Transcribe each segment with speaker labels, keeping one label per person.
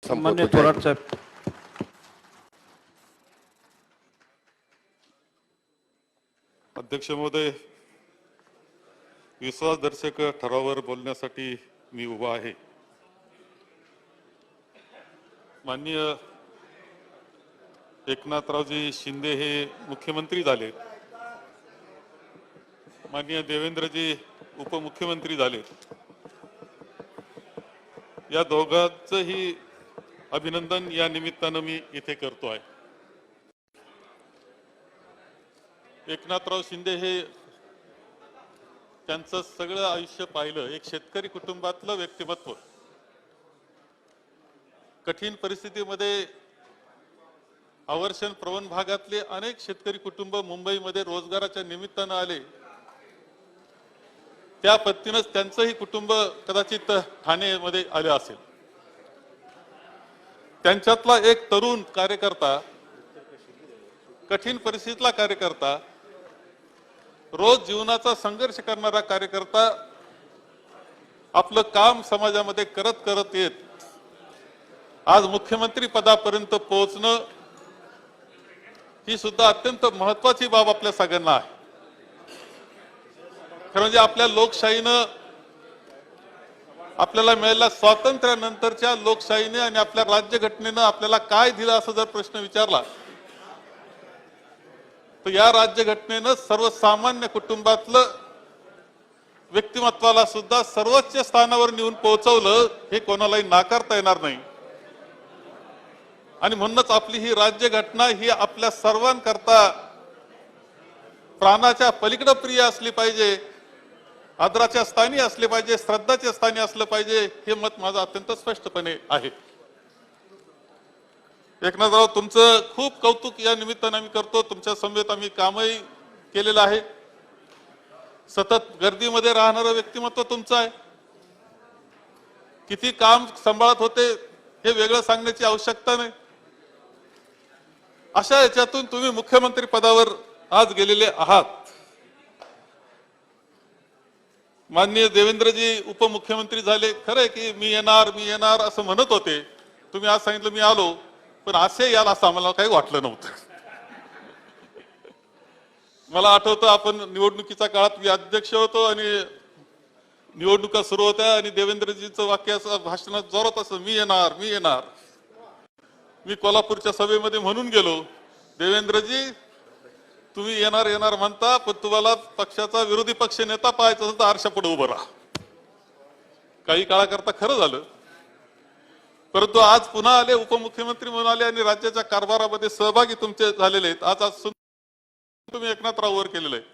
Speaker 1: मान्य थोरात साहेब.
Speaker 2: अध्यक्ष महोदय, विश्वासदर्शक ठरावावर बोलण्यासाठी मी उभा आहे. माननीय एकनाथरावजी शिंदे हे मुख्यमंत्री झाले, माननीय देवेंद्रजी उपमुख्यमंत्री झाले. या दोघांचंही अभिनंदन या निमित्तानं मी इथे करतो आहे. एकनाथराव शिंदे हे त्यांचं सगळं आयुष्य पाहिलं, एक शेतकरी कुटुंबातलं व्यक्तिमत्व. कठीण परिस्थितीमध्ये अवर्षण प्रवण भागातले अनेक शेतकरी कुटुंब मुंबईमध्ये रोजगाराच्या निमित्तानं आले. त्या पद्धतीनंच त्यांचंही कुटुंब कदाचित ठाणेमध्ये आले असेल. त्यांच्यातला एक तरुण कार्यकर्ता, कठीण परिस्थितीतला कार्यकर्ता, रोज जीवनाचा संघर्ष करणारा कार्यकर्ता आपलं काम समाजामध्ये करत करत येत आज मुख्यमंत्री पदापर्यंत पोहोचणं ही सुद्धा अत्यंत महत्वाची बाब आपल्या सगळ्यांना आहे. खरं म्हणजे आपल्या लोकशाहीनं, आपल्याला मिळालेल्या स्वातंत्र्यानंतरच्या लोकशाहीने आणि आपल्या राज्यघटनेनं आपल्याला काय दिलं असं जर प्रश्न विचारला तर या राज्यघटनेनं सर्वसामान्य कुटुंबातलं व्यक्तिमत्वाला सुद्धा सर्वोच्च स्थानावर नेऊन पोहोचवलं, हे कोणालाही नाकारता येणार नाही. आणि म्हणूनच आपली ही राज्यघटना ही आपल्या सर्वांकरता प्राणाच्या पलीकडे प्रिय असली पाहिजे, आदराच्या स्थानी असले पाहिजे, श्रद्धाच्या स्थानी असलं पाहिजे, हे मत माझं अत्यंत स्पष्टपणे आहे. एकनाथराव, तुमचं खूप कौतुक या निमित्तानं आम्ही करतो. तुमच्या समवेत आम्ही कामही केलेलं आहे. सतत गर्दीमध्ये राहणारं व्यक्तिमत्व तुमचं आहे. किती काम सांभाळत होते हे वेगळं सांगण्याची आवश्यकता नाही. अशा याच्यातून तुम्ही मुख्यमंत्री पदावर आज गेलेले आहात. माननीय देवेंद्रजी उपमुख्यमंत्री झाले. खरंय की मी येणार असं म्हणत होते. तुम्ही आज सांगितलं मी आलो, पण असे याल असं आम्हाला काही वाटलं नव्हतं. मला आठवतं आपण निवडणुकीच्या काळात मी अध्यक्ष होतो आणि निवडणुका सुरू होत्या आणि देवेंद्रजींचं वाक्य असं भाषणात जोरात असं मी येणार. मी कोल्हापूरच्या सभेमध्ये म्हणून गेलो, देवेंद्रजी तुम्ही येणार म्हणता, पण तुम्हाला पक्षाचा विरोधी पक्ष नेता पाहायचा असेल तर आरशापुढे उभं राहा. काही काळाकरता खरं झालं, परंतु आज पुन्हा आले, उपमुख्यमंत्री म्हणून आले आणि राज्याच्या कारभारामध्ये सहभागी तुमचे झालेले आहेत. आज तुम्ही एकनाथराववर केलेलं आहे.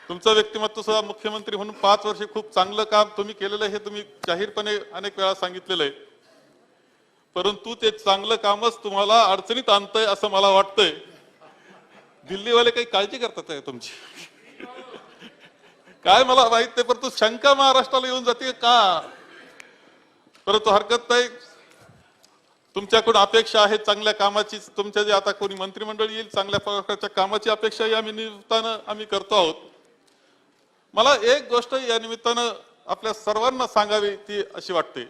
Speaker 2: तुमचं व्यक्तिमत्व सुद्धा मुख्यमंत्री म्हणून 5 वर्षे खूप चांगलं काम तुम्ही केलेलं आहे, हे तुम्ही जाहीरपणे अनेक वेळा सांगितलेलं आहे. परंतु ते चांगलं कामच तुम्हाला अडचणीत आणतंय असं मला वाटतंय. दिल्लीवाले काही काळजी करतात आहे तुमची काय मला माहित नाही, परंतु शंका महाराष्ट्राला येऊन जाते का? परंतु हरकत नाही. तुमच्याकडून अपेक्षा आहे चांगल्या कामाची. तुमच्या जे आता कोणी मंत्रिमंडळ येईल, चांगल्या प्रकारच्या कामाची अपेक्षा या निमित्तानं आम्ही करतो आहोत. मला एक गोष्ट या निमित्तानं आपल्या सर्वांना सांगावी ती अशी वाटते.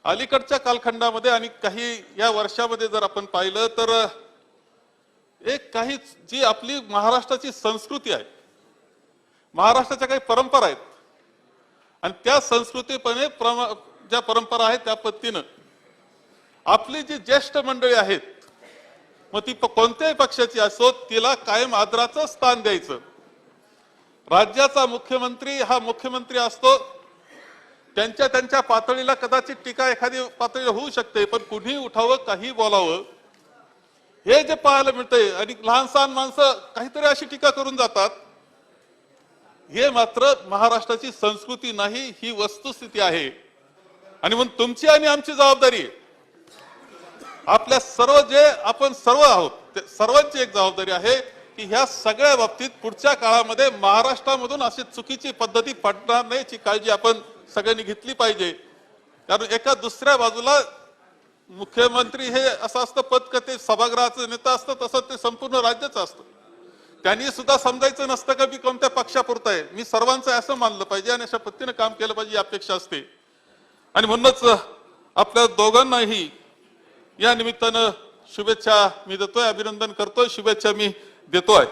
Speaker 2: अलीकडच्या कालखंडामध्ये आणि काही या वर्षामध्ये जर आपण पाहिलं तर एक काही जी आपली महाराष्ट्राची संस्कृती आहे, महाराष्ट्राच्या काही परंपरा आहेत आणि त्या संस्कृतीपणे ज्या परंपरा आहेत त्या पद्धतीनं आपली जी ज्येष्ठ मंडळी आहेत, मग ती कोणत्याही पक्षाची असो, तिला कायम आदराचं स्थान द्यायचं. राज्याचा मुख्यमंत्री हा मुख्यमंत्री असतो. त्यांच्या पातळीला कदाचित टीका एखादी पातळीला होऊ शकते, पण कुणीही उठावं, काही बोलावं, हे जे पाहायला मिळतंय आणि लहान सहान माणसं काहीतरी अशी टीका करून जातात, हे मात्र महाराष्ट्राची संस्कृती नाही, ही वस्तुस्थिती आहे. आणि म्हणून तुमची आणि आमची जबाबदारी आहे, आपल्या सर्व जे आपण सर्व आहोत ते सर्वांची एक जबाबदारी आहे की ह्या सगळ्या बाबतीत पुढच्या काळामध्ये महाराष्ट्रामधून अशी चुकीची पद्धती पडणार नाही याची काळजी आपण सगळ्यांनी घेतली पाहिजे. कारण एका दुसऱ्या बाजूला मुख्यमंत्री हे असं असतं पद का ते सभागृहाचं नेता असतं, तसं ते संपूर्ण राज्याचं असतं. त्यांनी सुद्धा समजायचं नसतं का मी कोणत्या पक्षापुरतं आहे, मी सर्वांचं असं मानलं पाहिजे आणि अशा पद्धतीने काम केलं पाहिजे ही अपेक्षा असते. आणि म्हणूनच आपल्या दोघांनाही या निमित्तानं शुभेच्छा मी देतोय, अभिनंदन करतोय, शुभेच्छा मी देतोय.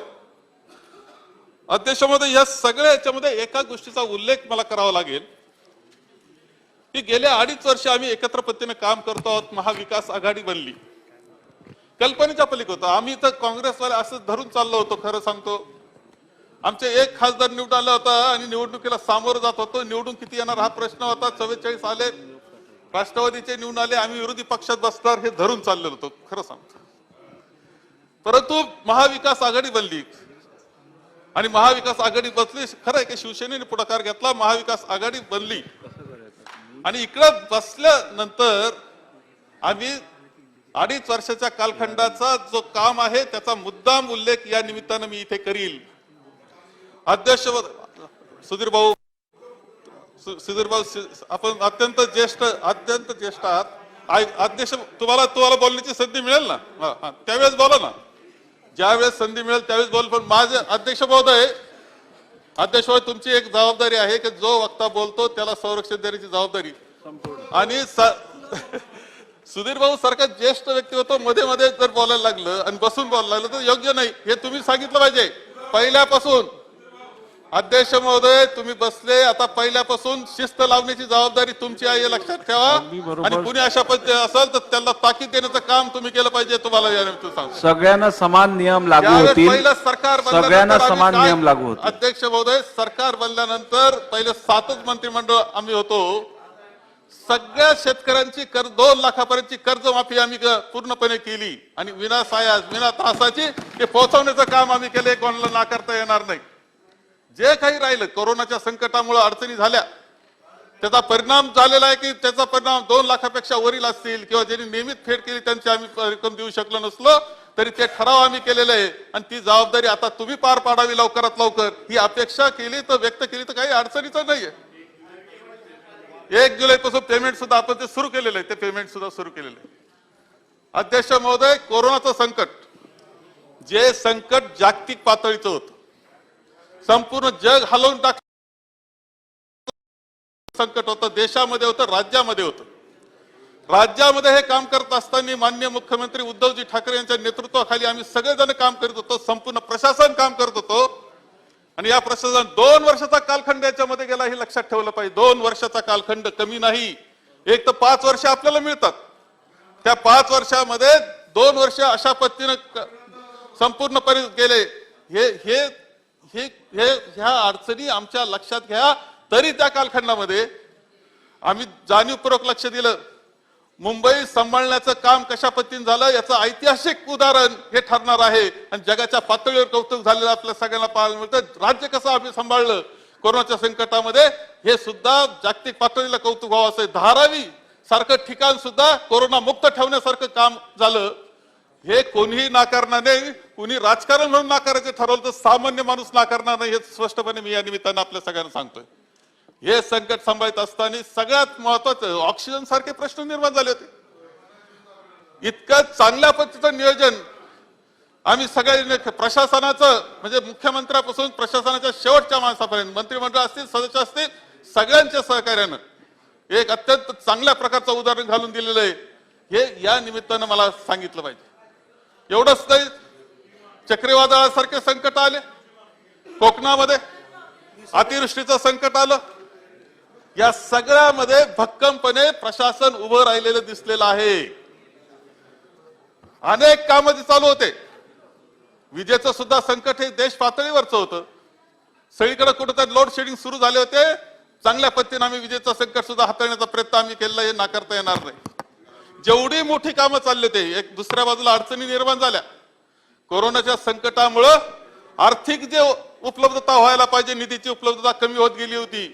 Speaker 2: अध्यक्षामध्ये या सगळ्या याच्यामध्ये एका गोष्टीचा उल्लेख मला करावा लागेल की गेल्या 2.5 वर्ष आम्ही एकत्र पद्धतीने काम करतो आहोत. महाविकास आघाडी बनली, कल्पनेच्या पलीकडे होतं. आम्ही तर काँग्रेसवाले असं धरून चाललो होतो. खरं सांगतो, आमचे एक खासदार निवडून आला होता आणि निवडणुकीला सामोरं जात होतो. निवडून किती येणार हा प्रश्न होता. 44 आले, राष्ट्रवादीचे निवडून आले, आम्ही विरोधी पक्षात बसणार हे धरून चाललेलो होतो खरं सांगतो. परंतु महाविकास आघाडी बनली आणि महाविकास आघाडी बसली. खरं आहे की शिवसेनेने पुढाकार घेतला, महाविकास आघाडी बनली आणि इकडं बसल्यानंतर आम्ही 2.5 वर्षाच्या कालखंडाचा जो काम आहे त्याचा मुद्दाम उल्लेख या निमित्तानं मी इथे करील. अध्यक्ष सुधीर भाऊ आपण अत्यंत ज्येष्ठ आहात. अध्यक्ष तुम्हाला बोलण्याची संधी मिळेल ना, त्यावेळेस बोला ना, ज्यावेळेस संधी मिळेल त्यावेळेस बोल. पण माझे अध्यक्ष महोदय तुमची एक जबाबदारी आहे की जो वक्ता बोलतो त्याला संरक्षण देण्याची जबाबदारी. आणि सुधीर भाऊ सारखा ज्येष्ठ व्यक्ती होतो, मध्ये मध्ये जर बोलायला लागलं आणि बसून बोलायला लागलं तर योग्य नाही, हे तुम्ही सांगितलं पाहिजे पहिल्यापासून. अध्यक्ष महोदय तुम्ही बसले, आता पहिल्यापासून शिस्त लावण्याची जबाबदारी तुमची आहे, लक्षात ठेवा. आणि कुणी अशा पद्धती असेल तर त्याला ताकीद देण्याचं काम तुम्ही केलं पाहिजे. तुम्हाला सांगतो
Speaker 1: सगळ्यांना समान नियम लागू होतील.
Speaker 2: पहिलं सरकार
Speaker 1: सगळ्यांना समान नियम लागू होतील.
Speaker 2: अध्यक्ष महोदय सरकार बनल्यानंतर पहिले 7च मंत्रिमंडळ आम्ही होतो. सगळ्या शेतकऱ्यांची 2 लाखापर्यंतची कर्जमाफी आम्ही पूर्णपणे केली आणि विना सायास विना त्रासाची ते पोहोचवण्याचं काम आम्ही केले. कोणाला नाकारता येणार नाही. जे काही राहिलं कोरोनाच्या संकटामुळे अडचणी झाल्या, त्याचा परिणाम झालेला आहे की त्याचा परिणाम 2 लाखापेक्षा वरील असतील किंवा ज्यांनी नियमित फेड केली त्यांची आम्ही रक्कम देऊ शकलो नसलो तरी ते ठराव आम्ही केलेले आहे आणि ती जबाबदारी आता तुम्ही पार पाडावी लवकरात लवकर. ही अपेक्षा केली तर व्यक्त केली तर काही अडचणीचं नाहीये. 1 जुलै पासून पेमेंट सुद्धा आपण ते सुरू केलेलं आहे, ते पेमेंट सुद्धा सुरू केलेलं आहे. अध्यक्ष महोदय कोरोनाचं संकट, जे संकट जागतिक पातळीचं होतं, संपूर्ण जग हलवून टाक संकट होतं, देशामध्ये होतं, राज्यामध्ये होतं. राज्यामध्ये हे काम करत असताना माननीय मुख्यमंत्री उद्धवजी ठाकरे यांच्या नेतृत्वाखाली आम्ही सगळेजण काम करत होतो. संपूर्ण प्रशासन काम करत होतो आणि या प्रशासन 2 वर्षाचा कालखंड याच्यामध्ये गेला हे लक्षात ठेवलं पाहिजे. 2 वर्षाचा कालखंड कमी नाही. एक तर 5 वर्ष आपल्याला मिळतात, त्या 5 वर्षामध्ये 2 वर्ष अशा पद्धतीने संपूर्णपणे गेले. ह्या अडचणी आमच्या लक्षात घ्या. तरी त्या कालखंडामध्ये आम्ही जाणीवपूर्वक लक्ष दिलं. मुंबई सांभाळण्याचं काम कशा पद्धतीने झालं याचं ऐतिहासिक उदाहरण हे ठरणार आहे आणि जगाच्या पातळीवर कौतुक झालेलं आपल्या सगळ्यांना पाहायला मिळतं. राज्य कसं आम्ही सांभाळलं कोरोनाच्या संकटामध्ये हे सुद्धा जागतिक पातळीला कौतुक व्हावं असं. धारावी सारखं ठिकाण सुद्धा कोरोना मुक्त ठेवण्यासारखं काम झालं. हे कोणीही नाकारणार नाही. कुणी राजकारण म्हणून नाकारायचं ठरवलं तर सामान्य माणूस नाकारणार नाही, हे स्पष्टपणे मी या निमित्तानं आपल्या सगळ्यांना सांगतोय. हे संकट सांभाळत असताना सगळ्यात महत्वाचं ऑक्सिजन सारखे प्रश्न निर्माण झाले होते. इतकं चांगल्या पद्धतीचं नियोजन आम्ही सगळ्यांनी प्रशासनाचं म्हणजे मुख्यमंत्र्यापासून प्रशासनाच्या शेवटच्या माणसापर्यंत मंत्रिमंडळ असतील सदस्य असतील सगळ्यांच्या सहकार्यानं एक अत्यंत चांगल्या प्रकारचं उदाहरण घालून दिलेलं आहे. हे या निमित्तानं मला सांगितलं पाहिजे. एवढंच नाही, चक्रीवादळासारखे संकट आले, कोकणामध्ये अतिवृष्टीचं संकट आलं. या सगळ्यामध्ये भक्कमपणे प्रशासन उभं राहिलेलं दिसलेलं आहे. अनेक कामं चालू होते. विजेचं सुद्धा संकट हे देश पातळीवरचं होतं. सगळीकडे कुठेतरी लोड शेडिंग सुरू झाले होते. चांगल्या पद्धतीने आम्ही विजेचं संकट सुद्धा हाताळण्याचा प्रयत्न आम्ही केलेला, हे नाकारता येणार नाही. जेवढी मोठी कामं चालली होती, एक दुसऱ्या बाजूला अडचणी निर्माण झाल्या. कोरोनाच्या संकटामुळं आर्थिक जे उपलब्धता व्हायला पाहिजे, निधीची उपलब्धता कमी होत गेली होती,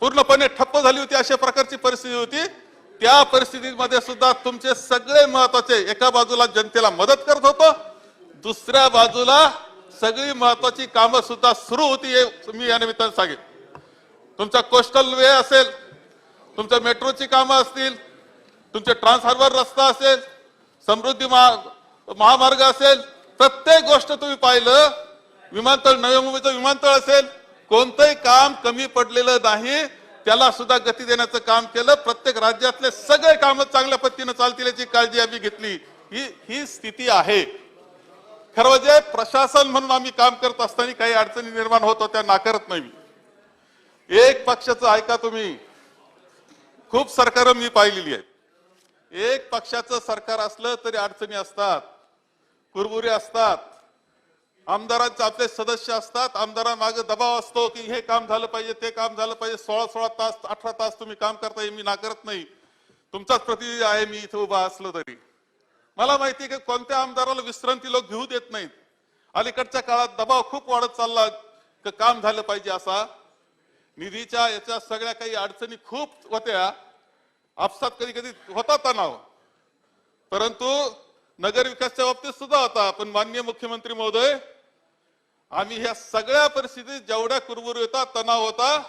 Speaker 2: पूर्णपणे ठप्प झाली होती, अशा प्रकारची परिस्थिती होती. त्या परिस्थितीमध्ये सुद्धा तुमचे सगळे महत्वाचे, एका बाजूला जनतेला मदत करत होतो, दुसऱ्या बाजूला सगळी महत्वाची कामं सुद्धा सुरू होती. हे मी या निमित्तानं सांगेन. तुमचा कोस्टल वे असेल, तुमच्या मेट्रोची कामं असतील, तुमचे ट्रान्सफॉर्मर रस्ता असेल, समृद्धी महामार्ग असेल, प्रत्येक गोष्ट तुम्ही पाहिलं. विमानतळ, नवी मुंबईचं विमानतळ असेल, कोणतंही काम कमी पडलेलं नाही. त्याला सुद्धा गती देण्याचं काम केलं. प्रत्येक राज्यातले सगळे कामं चांगल्या पद्धतीने चालतील याची काळजी आम्ही घेतली. ही स्थिती आहे. खरं म्हणजे प्रशासन म्हणून आम्ही काम करत असताना काही अडचणी निर्माण होत होत्या, नाकारत नाही मी. एक पक्षाचं ऐका तुम्ही, खूप सरकार मी पाहिलेली आहेत. एक पक्षाचं सरकार असलं तरी अडचणी असतात, कुरबुरे असतात. आमदारांचे आपले सदस्य असतात, आमदारांमागे दबाव असतो की हे काम झालं पाहिजे, ते काम झालं पाहिजे. 16-16 तास 18 तास तुम्ही काम करताय, मी नाकारत नाही. तुमचाच प्रतिनिधी आहे मी इथे उभा असलो तरी. मला माहिती आहे की कोणत्या आमदाराला विश्रांती लोक घेऊ देत नाहीत. अलीकडच्या काळात दबाव खूप वाढत चालला की काम झालं पाहिजे असा. निधीच्या याच्या सगळ्या काही अडचणी खूप होत्या, आपसात कधी कधी होता तणाव, परंतु नगर विकासाच्या बाबतीत सुद्धा होता. पण माननीय मुख्यमंत्री महोदय, आम्ही ह्या सगळ्या परिस्थितीत जेवढ्या कुरबुरी होता, तणाव होता,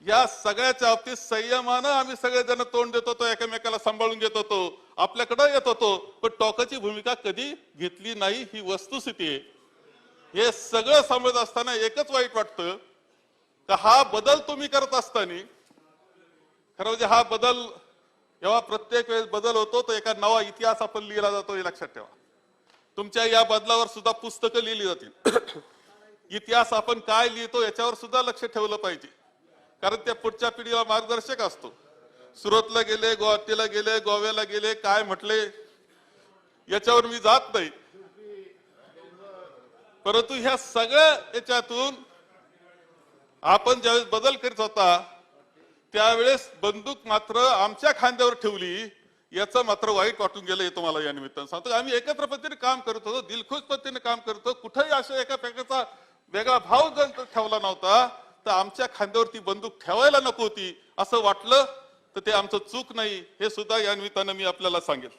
Speaker 2: या सगळ्याच्या बाबतीत संयमानं आम्ही सगळेजण तोंड देत होतो, एकमेकाला सांभाळून घेत होतो, आपल्याकडे येत होतो. पण टोकाची भूमिका कधी घेतली नाही, ही वस्तुस्थिती आहे. हे सगळं सांभाळत असताना एकच वाईट वाटतं का हा बदल तुम्ही करत असताना, खरं म्हणजे हा बदल जेव्हा प्रत्येक वेळेस बदल होतो तो एका नवा इतिहास आपण लिहिला जातो, हे लक्षात ठेवा. तुमच्या या बदलावर सुद्धा पुस्तकं लिहिली जातील. इतिहास आपण काय लिहितो याच्यावर सुद्धा लक्ष ठेवलं पाहिजे, कारण त्या पुढच्या पिढीला मार्गदर्शक असतो. सुरतला गेले, गुवाहाटीला गेले, गोव्याला गेले, काय म्हटले याच्यावर मी जात नाही. परंतु ह्या सगळ्या याच्यातून आपण ज्यावेळेस बदल करीत होता त्यावेळेस बंदूक मात्र आमच्या खांद्यावर ठेवली, याचं मात्र वाईट वाटून गेलं. हे तुम्हाला या निमित्तानं सांगतो. आम्ही एकत्र पद्धतीने काम करत होतो, दिलखुश पद्धतीने काम करत होतो. कुठेही अशा एका प्रकारचा वेगळा भाव जर ठेवला नव्हता, तर आमच्या खांद्यावर ती बंदूक ठेवायला नको होती असं वाटलं तर ते आमचं चूक नाही, हे सुद्धा या निमित्तानं मी आपल्याला सांगेल.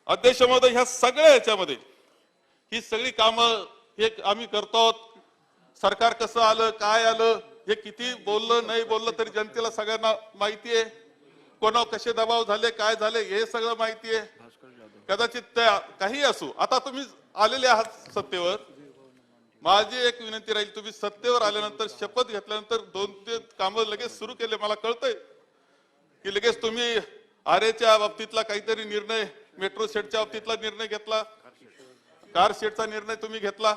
Speaker 2: अध्यक्ष महोदय, ह्या सगळ्या याच्यामध्ये ही सगळी कामं हे आम्ही करतो. सरकार कसं आलं, काय आलं, हे किती बोललं नाही बोललं तरी जनतेला सगळ्यांना माहिती आहे. कोणावर कसे दबाव झाले, काय झाले, हे सगळं माहिती आहे. कदाचित त्या काही असू. आता तुम्ही आलेले आहात सत्तेवर, माझी एक विनंती राहील, तुम्ही सत्तेवर आल्यानंतर शपथ घेतल्यानंतर 2-3 कामं लगेच सुरू केले. मला कळतंय की लगेच तुम्ही आरेच्या बाबतीतला काहीतरी निर्णय, मेट्रो शेडच्या बाबतीतला निर्णय घेतला, कार शेडचा निर्णय तुम्ही घेतला.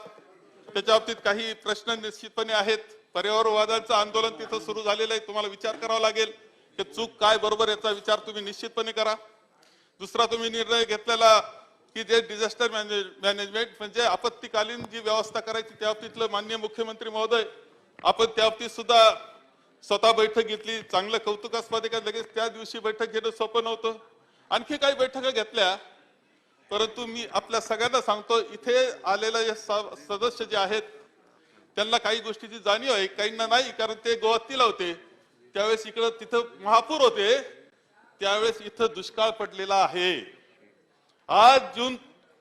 Speaker 2: त्याच्या बाबतीत काही प्रश्न निश्चितपणे आहेत. पर्यावरणवादाचं आंदोलन तिथं सुरू झालेलं आहे. तुम्हाला विचार करावा लागेल की चूक काय बरोबर याचा विचार तुम्ही निश्चितपणे करा. दुसरा तुम्ही निर्णय घेतलेला की जे डिझास्टर मॅनेजमेंट म्हणजे आपत्तीकालीन जी व्यवस्था करायची त्या बाबतीतलं माननीय मुख्यमंत्री महोदय, आपण त्या बाबतीत सुद्धा स्वतः बैठक घेतली. चांगलं कौतुकास्पद आहे. लगेच त्या दिवशी बैठक घेणं सोपं नव्हतं. आणखी काही बैठका घेतल्या, परंतु मी आपल्या सगळ्यांना सांगतो, इथे आलेले सदस्य जे आहेत त्यांना काही गोष्टीची जाणीव आहे, काहींना नाही, कारण ते गुवाहाटीला होते त्यावेळेस, इकडं तिथं महापूर होते त्यावेळेस, इथं दुष्काळ पडलेला आहे. आज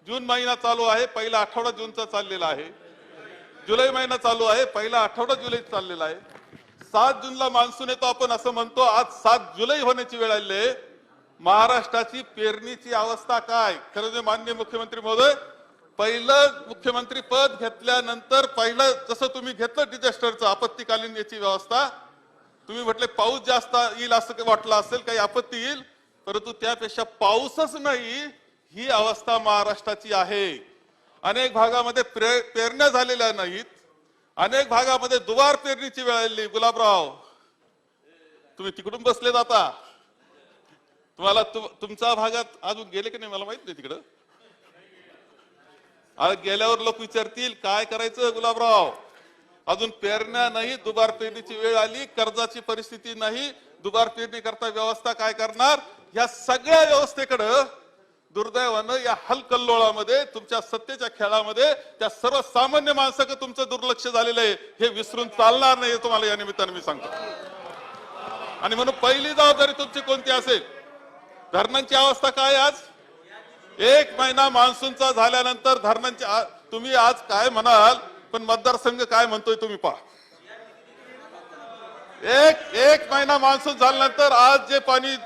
Speaker 2: जून महिना चालू आहे, पहिला आठवडा जूनचा चाललेला आहे. जुलै महिना चालू आहे, पहिला आठवडा जुलै चाललेला आहे. 7 जूनला मान्सून येतो आपण असं म्हणतो, आज 7 जुलै होण्याची वेळ आली आहे. महाराष्ट्राची पेरणीची अवस्था काय? खरं म्हणजे माननीय मुख्यमंत्री महोदय, पहिलं मुख्यमंत्री पद घेतल्यानंतर पहिलं जसं तुम्ही घेतलं डिझास्टरचं आपत्तीकालीन याची व्यवस्था, तुम्ही म्हटले पाऊस जास्त येईल असं वाटलं असेल, काही आपत्ती येईल, परंतु त्यापेक्षा पाऊसच नाही ही अवस्था महाराष्ट्राची आहे. अनेक भागामध्ये पेरण्या झालेल्या नाहीत, अनेक भागामध्ये दुबार पेरणीची वेळ आली. गुलाबराव, तुम्ही तिकडून बसले जाता, तुम्हाला तुमच्या भागात अजून गेले की नाही मला माहित नाही. तिकडं गेल्यावर लोक विचारतील काय करायचं गुलाबराव, अजून पेरण्या नाही, दुबार पेरणीची वेळ आली, कर्जाची परिस्थिती नाही, दुबार पेरणी करता व्यवस्था काय करणार? या सगळ्या व्यवस्थेकडं दुर्दैवानं या हलकल्लोळामध्ये, तुमच्या सत्तेच्या खेळामध्ये त्या सर्वसामान्य माणसाकडे तुमचं दुर्लक्ष झालेलं आहे. हे विसरून चालणार नाही, तुम्हाला या निमित्तानं मी सांगतो. आणि म्हणून पहिली जबाबदारी तुमची कोणती असेल? धरणांची अवस्था काय? आज 1 महिना मान्सूनचा झाल्यानंतर धरणांची तुम्ही आज काय म्हणाल, पण मतदारसंघ काय म्हणतोय तुम्ही पहा. एक महिना मान्सून झाल्यानंतर आज जे पाणी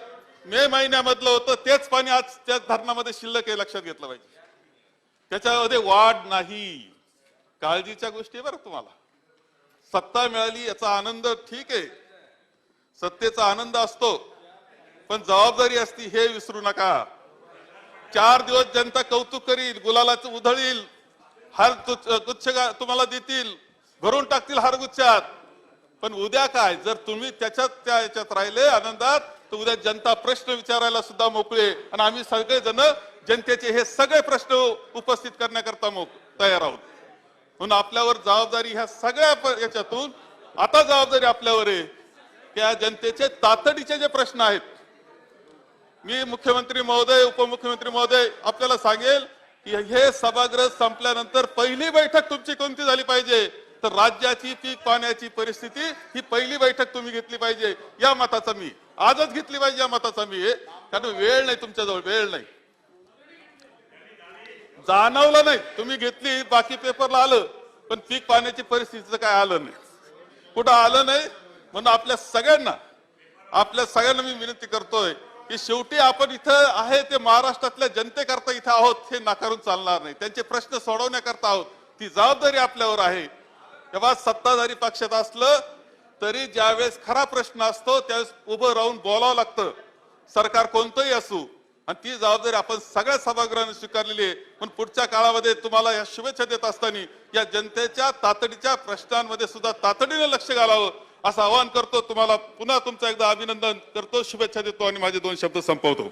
Speaker 2: मे महिन्यामधलं होतं तेच पाणी आज त्या धरणामध्ये शिल्लक आहे, लक्षात घेतलं पाहिजे. त्याच्यामध्ये वाढ नाही. काळजीच्या गोष्टी आहे बरं. तुम्हाला सत्ता मिळाली याचा आनंद ठीक आहे, सत्तेचा आनंद असतो, पण जबाबदारी असती हे विसरू नका. 4 दिवस जनता कौतुक करील, गुलालाचं उधळील, हार गुच्छ तुम्हाला देतील, भरून टाकतील हार गुच्छात. पण उद्या काय, जर तुम्ही त्या याच्यात राहिले आनंदात, तर उद्या जनता प्रश्न विचारायला सुद्धा मोकळे, आणि आम्ही सगळेजण जनतेचे हे सगळे प्रश्न उपस्थित करण्याकरता तयार आहोत. म्हणून आपल्यावर जबाबदारी ह्या सगळ्या याच्यातून आता जबाबदारी आपल्यावर आहे. त्या जनतेचे तातडीचे जे प्रश्न आहेत, मी मुख्यमंत्री महोदय, उपमुख्यमंत्री महोदय आपल्याला सांगेल की हे सभागृह संपल्यानंतर पहिली बैठक तुमची कोणती झाली पाहिजे, तर राज्याची पीक पाण्याची परिस्थिती ही पहिली बैठक तुम्ही घेतली पाहिजे. या मताचा मी आजच घेतली पाहिजे, या मताचा मी, कारण वेळ नाही तुमच्याजवळ, वेळ नाही. जाणवलं नाही, तुम्ही घेतली, बाकी पेपरला आलं, पण पीक पाण्याची परिस्थितीचं काय आलं नाही, कुठं आलं नाही. म्हणून आपल्या सगळ्यांना मी विनंती करतोय की शेवटी आपण इथं आहे ते महाराष्ट्रातल्या जनतेकरता इथं आहोत, हे नाकारून चालणार नाही. त्यांचे प्रश्न सोडवण्याकरता आहोत, ती जबाबदारी आपल्यावर आहे. तेव्हा सत्ताधारी पक्षात असलं तरी ज्यावेळेस खरा प्रश्न असतो त्यावेळेस उभं राहून बोलावं लागतं, सरकार कोणतंही असू, आणि ती जबाबदारी आपण सगळ्या सभागृहाने स्वीकारलेली आहे. पण पुढच्या काळामध्ये तुम्हाला या शुभेच्छा देत असताना या जनतेच्या तातडीच्या प्रश्नांमध्ये सुद्धा तातडीने लक्ष घालावं असं आवाहन करतो. तुम्हाला पुन्हा तुमचं एकदा अभिनंदन करतो, शुभेच्छा देतो आणि माझे 2 शब्द संपवतो.